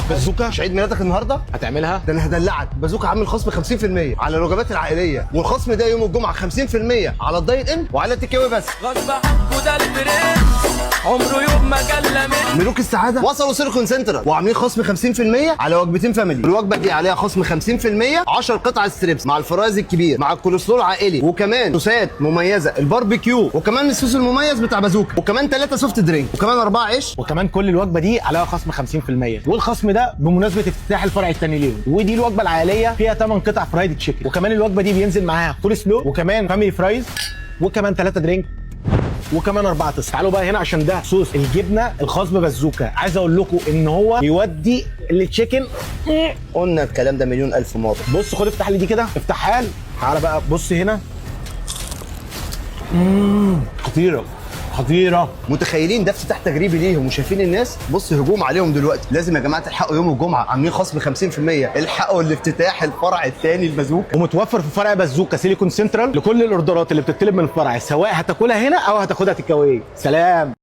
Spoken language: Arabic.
بازوكا مش عيد ميلادك النهارده؟ هتعملها؟ ده انا هدلعك، بازوكا عامل خصم 50% على الوجبات العائليه، والخصم ده يوم الجمعه 50% على الدايت ان وعلى التيك أواي بس. غصب عنكو ده البرنس عمره يوم ما جلى منه. ملوك السعاده وصلوا سيليكون سنترال وعاملين خصم 50% على وجبتين فاميلي. الوجبه دي عليها خصم 50%، 10 قطع ستريبس مع الفرايز الكبير مع الكولسلور العائلي، وكمان صوصات مميزه الباربيكيو، وكمان الصوص المميز بتاع بازوكا، وكمان 3 سوفت درينك، وكمان 4 عيش. وكمان كل الوجبه دي عليها خصم 50%، والخصم ده بمناسبه افتتاح الفرع الثاني ليهم. ودي الوجبه العائليه فيها 8 قطع فرايد تشيكن، وكمان الوجبه دي بينزل معاها كول سلو، وكمان فاميلي فرايز، وكمان 3 درينك، وكمان 4 تص. تعالوا بقى هنا عشان ده صوص الجبنه الخاص ببازوكا. عايز اقول لكم ان هو بيودي التشيكن. قلنا الكلام ده مليون الف مره. بص خد افتح لي دي كده، افتحها لي. تعالى بقى بص هنا. خطيره خطيره. متخيلين ده افتتاح تجريبي ليهم وشايفين الناس؟ بص هجوم عليهم دلوقتي. لازم يا جماعه تلحقوا يوم الجمعه، عاملين خصم 50%. الحقوا الافتتاح الفرع الثاني لبازوكا. ومتوفر في فرع بازوكا سيليكون سنترال لكل الاوردرات اللي بتطلب من الفرع، سواء هتاكلها هنا او هتاخدها تيك أواي. سلام.